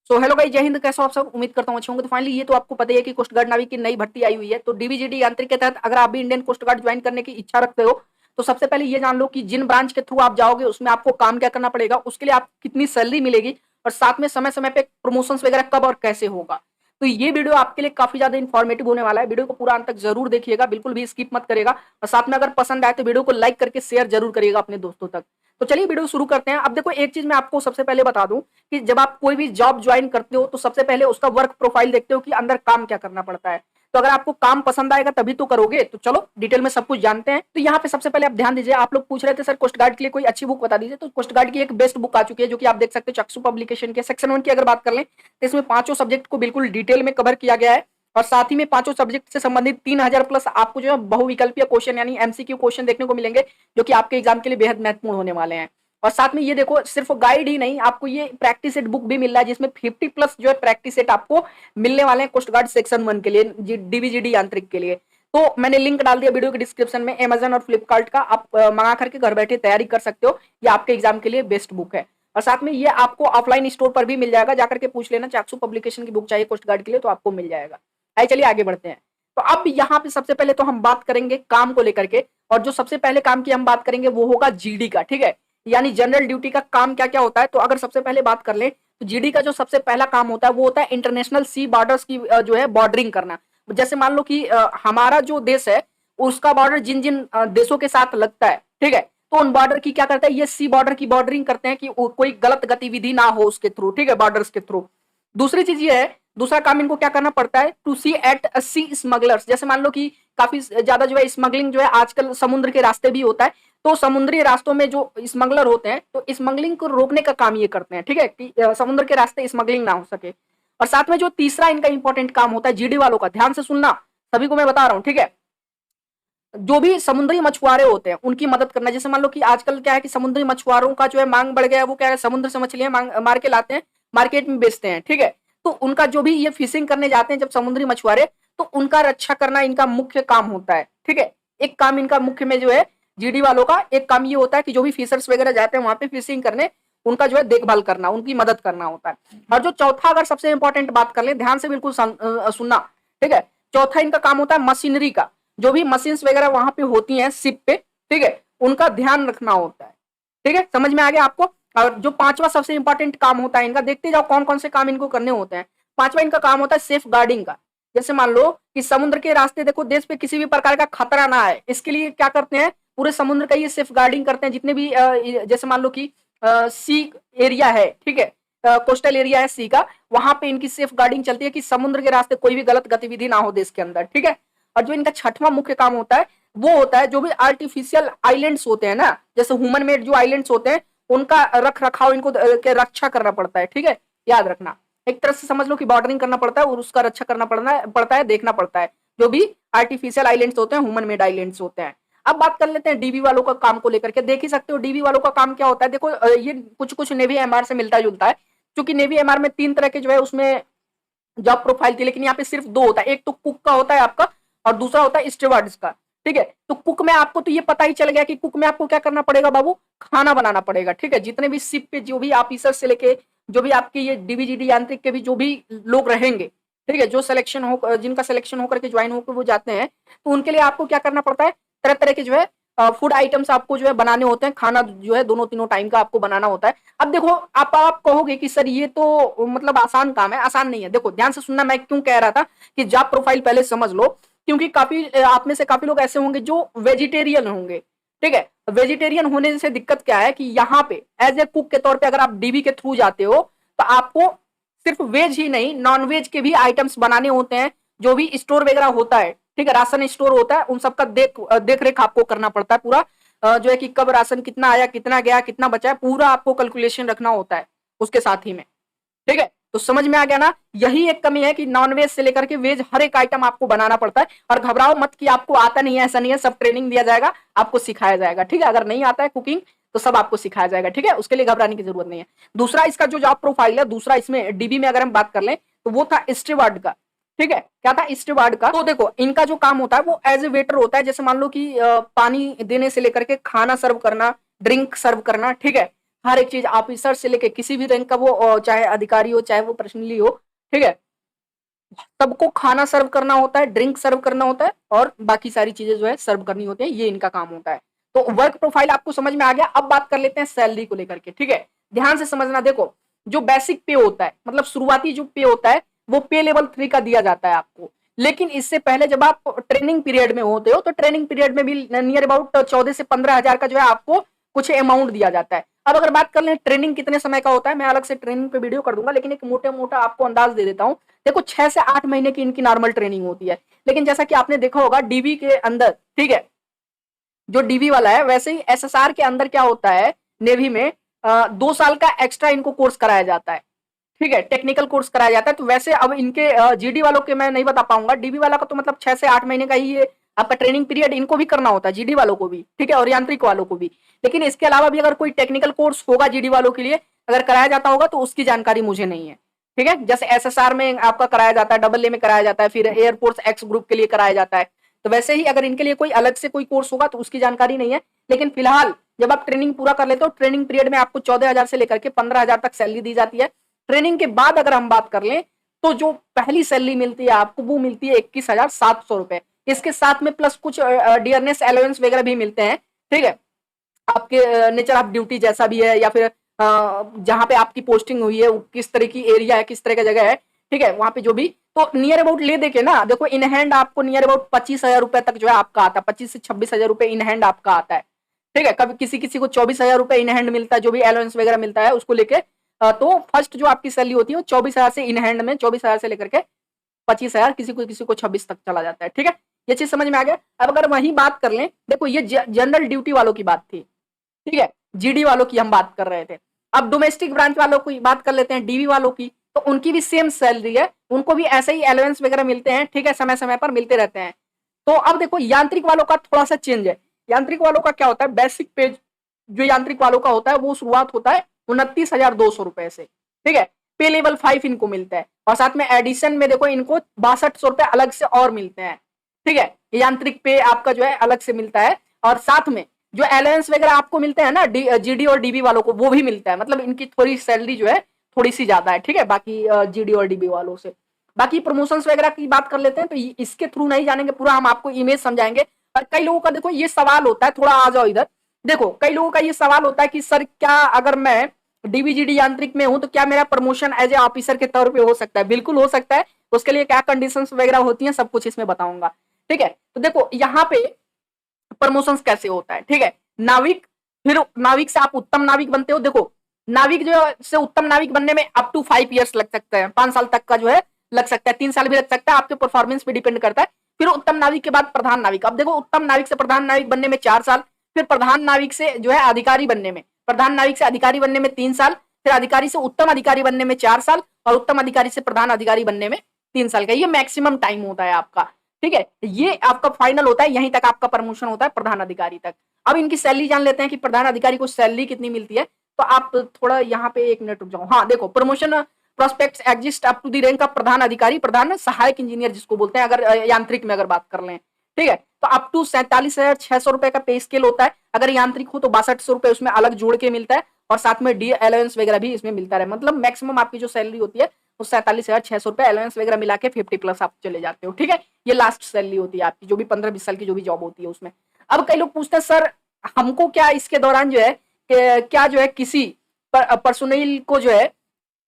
So hello guys, जय हिंद। कैसे हो आप सब? उम्मीद करता हूँ अच्छे होंगे। तो फाइनली ये तो आपको पता ही है कि कोस्ट गार्ड नाविक की नई भर्ती आई हुई है। तो डीबीजीडी यांत्रिक के तहत अगर आप भी इंडियन कोस्ट गार्ड ज्वाइन करने की इच्छा रखते हो तो सबसे पहले ये जान लो कि जिन ब्रांच के थ्रू आप जाओगे उसमें आपको काम क्या करना पड़ेगा, उसके लिए आप कितनी सैलरी मिलेगी और साथ में समय समय पे प्रमोशंस वगैरह कब और कैसे होगा। तो ये वीडियो आपके लिए काफी ज्यादा इन्फॉर्मेटिव होने वाला है। वीडियो को पूरा अंत तक जरूर देखिएगा, बिल्कुल भी स्किप मत करेगा। और साथ में अगर पसंद आए तो वीडियो को लाइक करके शेयर जरूर करिएगा अपने दोस्तों तक। तो चलिए वीडियो शुरू करते हैं। अब देखो, एक चीज मैं आपको सबसे पहले बता दूं कि जब आप कोई भी जॉब ज्वाइन करते हो तो सबसे पहले उसका वर्क प्रोफाइल देखते हो कि अंदर काम क्या करना पड़ता है। तो अगर आपको काम पसंद आएगा तभी तो करोगे। तो चलो डिटेल में सब कुछ जानते हैं। तो यहाँ पे सबसे पहले आप ध्यान दीजिए, आप लोग पूछ रहे थे सर कोस्ट गार्ड के लिए कोई अच्छी बुक बता दीजिए। तो कोस्ट गार्ड की एक बेस्ट बुक आ चुकी है जो कि आप देख सकते हो चक्षु पब्लिकेशन के सेक्शन 1 की अगर बात कर लें तो इसमें पांचों सब्जेक्ट को बिल्कुल डिटेल में कवर किया गया है। और साथ ही में पांचों सब्जेक्ट से संबंधित 3000 प्लस आपको जो है बहुविकल्पीय क्वेश्चन यानी एमसीक्यू क्वेश्चन देखने को मिलेंगे जो कि आपके एग्जाम के लिए बेहद महत्वपूर्ण होने वाले हैं। और साथ में ये देखो, सिर्फ गाइड ही नहीं, आपको ये प्रैक्टिस सेट बुक भी मिल रहा है जिसमें 50 प्लस जो है प्रैक्टिस सेट आपको मिलने वाले हैं कोस्ट गार्ड सेक्शन 1 के लिए, डीबीजीडी यांत्रिक के लिए। तो मैंने लिंक डाल दिया वीडियो के डिस्क्रिप्शन में अमेजन और फ्लिपकार्ट का, आप मंगा करके घर बैठे तैयारी कर सकते हो। ये आपके एग्जाम के लिए बेस्ट बुक है। और साथ में ये आपको ऑफलाइन स्टोर पर भी मिल जाएगा, जाकर के पूछ लेना चाक्षु पब्लिकेशन की बुक चाहिए कोस्ट गार्ड के लिए तो आपको मिल जाएगा। आइए चलिए आगे बढ़ते हैं। तो अब यहाँ पे सबसे पहले तो हम बात करेंगे काम को लेकर के, और जो सबसे पहले काम की हम बात करेंगे वो होगा जीडी का। ठीक है, यानी जनरल ड्यूटी का काम क्या क्या होता है। तो अगर सबसे पहले बात कर ले तो जीडी का जो सबसे पहला काम होता है वो होता है इंटरनेशनल सी बॉर्डर्स की जो है बॉर्डरिंग करना। जैसे मान लो कि हमारा जो देश है उसका बॉर्डर जिन जिन देशों के साथ लगता है, ठीक है, तो उन बॉर्डर की क्या करता है, ये सी बॉर्डर की बॉर्डरिंग करते हैं कि कोई गलत गतिविधि ना हो उसके थ्रू, ठीक है, बॉर्डर्स के थ्रू। दूसरी चीज ये है, दूसरा काम इनको क्या करना पड़ता है, to see at sea smugglers. जैसे मान लो कि काफी ज्यादा जो है स्मगलिंग जो है आजकल समुद्र के रास्ते भी होता है, तो समुद्री रास्तों में जो स्मगलर होते हैं तो स्मगलिंग को रोकने का काम ये करते हैं, ठीक है, कि समुद्र के रास्ते स्मगलिंग ना हो सके। और साथ में जो तीसरा इनका इंपॉर्टेंट काम होता है जीडी वालों का, ध्यान से सुनना, सभी को मैं बता रहा हूं, ठीक है, जो भी समुद्री मछुआरे होते हैं उनकी मदद करना। जैसे मान लो कि आजकल क्या है कि समुद्री मछुआरों का जो है मांग बढ़ गया है, वो क्या है समुद्र से मछलियां मार के लाते हैं, मार्केट में बेचते हैं, ठीक है। तो उनका जो भी ये फिशिंग करने जाते हैं जब समुद्री मछुआरे, तो उनका रक्षा करना इनका मुख्य काम होता है, ठीक है। एक काम इनका मुख्य में जो है जीडी वालों का एक काम ये होता है कि जो भी फिशर्स वगैरह जाते हैं वहां पे फिशिंग करने, उनका जो है देखभाल करना, उनकी मदद करना होता है। और जो चौथा अगर सबसे इंपॉर्टेंट बात कर ले, ध्यान से बिल्कुल सुनना, ठीक है, चौथा इनका काम होता है मशीनरी का। जो भी मशीन्स वगैरह वहां पे होती हैं शिप पे, ठीक है, उनका ध्यान रखना होता है, ठीक है, समझ में आ गया आपको। और जो पांचवा सबसे इंपॉर्टेंट काम होता है इनका, देखते जाओ कौन कौन से काम इनको करने होते हैं। पांचवा इनका काम होता है सेफ गार्डिंग का। जैसे मान लो कि समुद्र के रास्ते देखो देश पे किसी भी प्रकार का खतरा ना आए, इसके लिए क्या करते हैं, पूरे समुद्र का ये सेफ गार्डिंग करते हैं। जितने भी जैसे मान लो कि सी एरिया है, ठीक है, कोस्टल एरिया है सी का, वहां पे इनकी सेफ गार्डिंग चलती है कि समुद्र के रास्ते कोई भी गलत गतिविधि ना हो देश के अंदर, ठीक है। और जो इनका छठवां मुख्य काम होता है वो होता है जो भी आर्टिफिशियल आइलैंड्स होते हैं ना, जैसे ह्यूमन मेड जो आइलैंड्स होते हैं उनका रख रखाव, इनको के रक्षा करना पड़ता है, ठीक है, याद रखना। एक तरह से समझ लो कि बॉर्डरिंग करना पड़ता है और उसका रक्षा करना पड़ता है, देखना पड़ता है जो भी आर्टिफिशियल आइलैंड्स होते हैं, ह्यूमन मेड आइलैंड्स होते हैं। अब बात कर लेते हैं डीबी वालों का काम को लेकर के। देख ही सकते हो डीबी वालों का काम क्या होता है। देखो ये कुछ कुछ नेवी एमआर से मिलता जुलता है, क्योंकि नेवी एमआर में 3 तरह के जो है उसमें जॉब प्रोफाइल थी, लेकिन यहाँ पे सिर्फ 2 होता है। एक तो कुक का होता है आपका और दूसरा होता है स्टीवर्ड्स का, ठीक है। तो कुक में आपको तो ये पता ही चल गया कि कुक में आपको क्या करना पड़ेगा बाबू, खाना बनाना पड़ेगा, ठीक है। जितने भी शिप पे जो भी ऑफिसर से लेके जो भी आपके ये डीबीजीडी यांत्रिक के भी जो भी लोग रहेंगे, ठीक है, जो सिलेक्शन हो, जिनका सिलेक्शन होकर के ज्वाइन होकर वो जाते हैं, तो उनके लिए आपको क्या करना पड़ता है, तरह तरह के जो है फूड आइटम्स आपको जो है बनाने होते हैं। खाना जो है दोनों तीनों टाइम का आपको बनाना होता है। अब देखो आप कहोगे कि सर ये तो मतलब आसान काम है, आसान नहीं है। देखो ध्यान से सुनना, मैं क्यों कह रहा था कि जॉब प्रोफाइल पहले समझ लो, क्योंकि काफी आप में से काफी लोग ऐसे होंगे जो वेजिटेरियन होंगे, ठीक है। वेजिटेरियन होने से दिक्कत क्या है कि यहाँ पे एज ए कुक के तौर पे अगर आप डीबी के थ्रू जाते हो तो आपको सिर्फ वेज ही नहीं नॉन वेज के भी आइटम्स बनाने होते हैं। जो भी स्टोर वगैरह होता है, ठीक है, राशन स्टोर होता है, उन सबका देख रेख आपको करना पड़ता है पूरा। जो है कि कब राशन कितना आया, कितना गया, कितना बचा है, पूरा आपको कैलकुलेशन रखना होता है उसके साथ ही में, ठीक है। तो समझ में आ गया ना, यही एक कमी है कि नॉन वेज से लेकर के वेज हर एक आइटम आपको बनाना पड़ता है। और घबराओ मत कि आपको आता नहीं है, ऐसा नहीं है, सब ट्रेनिंग दिया जाएगा, आपको सिखाया जाएगा, ठीक है। अगर नहीं आता है कुकिंग तो सब आपको सिखाया जाएगा, ठीक है, उसके लिए घबराने की जरूरत नहीं है। दूसरा इसका जो जॉब प्रोफाइल है, दूसरा इसमें डीबी में अगर हम बात कर लें तो वो था स्टीवर्ड का, ठीक है। क्या था स्टीवर्ड का, तो देखो इनका जो काम होता है वो एज ए वेटर होता है। जैसे मान लो कि पानी देने से लेकर के खाना सर्व करना, ड्रिंक सर्व करना, ठीक है, हर एक चीज ऑफिसर से लेके किसी भी रैंक का वो चाहे अधिकारी हो चाहे वो पर्सनली हो, ठीक है, सबको खाना सर्व करना होता है, ड्रिंक सर्व करना होता है और बाकी सारी चीजें जो है सर्व करनी होती है, ये इनका काम होता है। तो वर्क प्रोफाइल आपको समझ में आ गया। अब बात कर लेते हैं सैलरी को लेकर के, ठीक है, ध्यान से समझना। देखो जो बेसिक पे होता है, मतलब शुरुआती जो पे होता है वो पे लेवल 3 का दिया जाता है आपको। लेकिन इससे पहले जब आप ट्रेनिंग पीरियड में होते हो तो ट्रेनिंग पीरियड में भी नियर अबाउट 14 से 15 हजार का जो है आपको कुछ अमाउंट दिया जाता है। अब अगर बात कर लें ट्रेनिंग कितने समय का होता है, मैं अलग से ट्रेनिंग पे वीडियो कर दूंगा, लेकिन एक मोटा मोटा आपको अंदाज दे देता हूं। देखो 6 से 8 महीने की इनकी नॉर्मल ट्रेनिंग होती है। लेकिन जैसा कि आपने देखा होगा डीबी के अंदर, ठीक है, जो डीबी वाला है, वैसे ही एसएसआर के अंदर क्या होता है, नेवी में 2 साल का एक्स्ट्रा इनको कोर्स कराया जाता है, ठीक है, टेक्निकल कोर्स कराया जाता है। तो वैसे अब इनके जीडी वालों के मैं नहीं बता पाऊंगा, डीबी वाला का तो मतलब 6 से 8 महीने का ही ये आपका ट्रेनिंग पीरियड इनको भी करना होता है, जीडी वालों को भी, ठीक है, और यांत्रिक वालों को भी। लेकिन इसके अलावा भी अगर कोई टेक्निकल कोर्स होगा जीडी वालों के लिए, अगर कराया जाता होगा तो उसकी जानकारी मुझे नहीं है, ठीक है। जैसे एसएसआर में आपका कराया जाता है, डबल ए में कराया जाता है, फिर एयरफोर्स एक्स ग्रुप के लिए कराया जाता है। तो वैसे ही अगर इनके लिए कोई अलग से कोई कोर्स होगा तो उसकी जानकारी नहीं है। लेकिन फिलहाल जब आप ट्रेनिंग पूरा कर लेते हो, ट्रेनिंग पीरियड में आपको 14 हजार से लेकर के 15 हजार तक सैलरी दी जाती है। ट्रेनिंग के बाद अगर हम बात कर लें तो जो पहली सैलरी मिलती है आपको वो मिलती है 21,700 रुपए। इसके साथ में प्लस कुछ डियरनेस अलाउंस वगैरह भी मिलते हैं, ठीक है, आपके नेचर ऑफ ड्यूटी जैसा भी है, या फिर जहां पे आपकी पोस्टिंग हुई है वो किस तरह की एरिया है, किस तरह का जगह है, ठीक है, वहां पे जो भी। तो नियर अबाउट ले देके ना, देखो इन हैंड आपको नियर अबाउट 25,000 रुपए तक जो है आपका आता है, 25 से 26 हजार रुपए इन हैंड आपका आता है, ठीक है। कभी किसी किसी को 24,000 रुपए इन हैंड मिलता है, जो भी अलाउंस वगैरह मिलता है उसको लेके। तो फर्स्ट जो आपकी सैलरी होती है वो 24,000 से इन हैंड में, 24,000 से लेकर के 25,000, किसी को 26 तक चला जाता है, ठीक है। ये चीज समझ में आ गया। अब अगर वही बात कर लें, देखो ये जनरल ड्यूटी वालों की बात थी, ठीक है, जीडी वालों की हम बात कर रहे थे। अब डोमेस्टिक ब्रांच वालों की बात कर लेते हैं, डीवी वालों की। तो उनकी भी सेम सैलरी है, उनको भी ऐसे ही अलाउंस वगैरह मिलते हैं, ठीक है, समय समय पर मिलते रहते हैं। तो अब देखो यांत्रिक वालों का थोड़ा सा चेंज है। यांत्रिक वालों का क्या होता है, बेसिक पे जो यांत्रिक वालों का होता है वो शुरुआत होता है 29,200 रुपए से, ठीक है। पे लेवल 5 इनको मिलता है, और साथ में एडिशन में देखो इनको 6200 रुपए अलग से और मिलते हैं, ठीक है। यांत्रिक पे आपका जो है अलग से मिलता है, और साथ में जो अलाउंस वगैरह आपको मिलते हैं ना जीडी और डीबी वालों को, वो भी मिलता है। मतलब इनकी थोड़ी सैलरी जो है थोड़ी सी ज्यादा है, ठीक है, बाकी जीडी और डीबी वालों से। बाकी प्रमोशंस वगैरह की बात कर लेते हैं, तो इसके थ्रू नहीं जानेंगे, पूरा हम आपको इमेज समझाएंगे। और कई लोगों का देखो ये सवाल होता है, थोड़ा आ जाओ इधर। देखो कई लोगों का ये सवाल होता है कि सर क्या अगर मैं डीबीजीडी यांत्रिक में हूं तो क्या मेरा प्रमोशन एज ए ऑफिसर के तौर पे हो सकता है? बिल्कुल हो सकता है। उसके लिए क्या कंडीशंस वगैरह होती हैं सब कुछ इसमें बताऊंगा, ठीक है। तो देखो यहाँ पे प्रमोशन कैसे होता है, ठीक है। नाविक, फिर नाविक से आप उत्तम नाविक बनते हो। देखो नाविक जो से उत्तम नाविक बनने में अप टू 5 ईयर्स लग सकते हैं, 5 साल तक का जो है लग सकता है, 3 साल भी लग सकता है, आपके परफॉर्मेंस पे डिपेंड करता है। फिर उत्तम नाविक के बाद प्रधान नाविक। अब देखो उत्तम नाविक से प्रधान नाविक बनने में 4 साल, फिर प्रधान नाविक से जो है अधिकारी बनने में, प्रधान नाविक से अधिकारी बनने में 3 साल, फिर अधिकारी से उत्तम अधिकारी बनने में 4 साल, और उत्तम अधिकारी से प्रधान अधिकारी बनने में 3 साल का। ये मैक्सिमम टाइम होता है आपका, ठीक है। ये आपका फाइनल होता है, यहीं तक आपका प्रमोशन होता है प्रधान अधिकारी तक। अब इनकी सैलरी जान लेते हैं कि प्रधान अधिकारी को सैलरी कितनी मिलती है। तो आप थोड़ा यहाँ पे 1 मिनट रुक जाओ। हाँ देखो, promotion prospects exist up to the rank of प्रधान अधिकारी, प्रधान सहायक इंजीनियर जिसको बोलते हैं, अगर यांत्रिक में अगर बात कर लें, ठीक है। तो अप टू 47,600 रुपए का पे स्केल होता है। अगर यांत्रिक हो तो 6200 रुपए उसमें अलग जोड़ के मिलता है, और साथ में डी अलाउंस वगैरह भी इसमें मिलता है। मतलब मैक्सिमम आपकी जो सैलरी होती है वो 47,600 रुपए, अलाउंस वगैरह मिला के 50 प्लस आप चले जाते हो, ठीक है। ये लास्ट सैलरी होती है आपकी, जो भी 15-20 साल की जो भी जॉब होती है उसमें। अब कई लोग पूछते हैं सर हमको क्या इसके दौरान जो है क्या जो है किसी पर्सोनल को जो है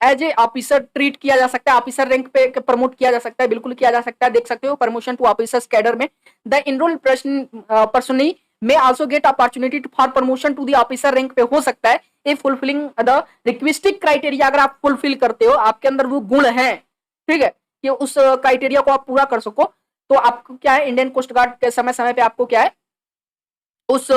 एज ए ऑफिसर ट्रीट किया जा सकता है, ऑफिसर रैंक पे प्रमोट किया जा सकता है? बिल्कुल किया जा सकता है। देख सकते हो प्रमोशन टू ऑफिसर्स कैडर में द इनरोल पर्सनली में also get opportunity for promotion to the officer rank पे हो सकता है a fulfilling the requisite criteria. अगर आप फुलफिल करते हो, आपके अंदर वो गुण है, ठीक है, कि उस क्राइटेरिया को आप पूरा कर सको, तो आपको क्या है इंडियन कोस्ट गार्ड के समय समय पे आपको क्या है उस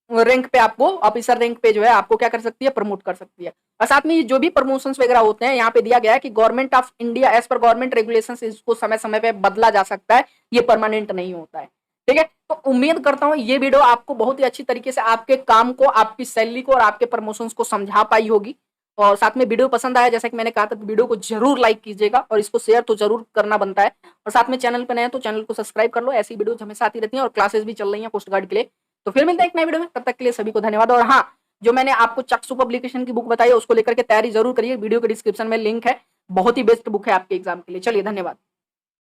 रैंक पे, आपको ऑफिसर रैंक पे जो है आपको क्या कर सकती है, प्रमोट कर सकती है। और साथ में जो भी प्रमोशंस वगैरह होते हैं यहाँ पे दिया गया है कि government of India as per government regulations इसको समय समय पे बदला जा सकता है, ये परमानेंट नहीं होता है, ठीक है। तो उम्मीद करता हूँ ये वीडियो आपको बहुत ही अच्छी तरीके से आपके काम को, आपकी सैलरी को और आपके प्रमोशंस को समझा पाई होगी। और साथ में वीडियो पसंद आया जैसा कि मैंने कहा था, वीडियो को जरूर लाइक कीजिएगा और इसको शेयर तो जरूर करना बनता है। और साथ में चैनल पे नए हैं तो चैनल को सब्सक्राइब कर लो, ऐसी वीडियो हमेशा आती रहती है और क्लासेस भी चल रही है कोस्ट गार्ड के लिए। तो फिर मिलते हैं एक नए वीडियो में, तब तक के लिए सभी को धन्यवाद। और हाँ, जो मैंने आपको चक्षु पब्लिकेशन की बुक बताई है उसको लेकर के तैयारी जरूर करिए। वीडियो के डिस्क्रिप्शन में लिंक है, बहुत ही बेस्ट बुक है आपके एग्जाम के लिए। चलिए धन्यवाद।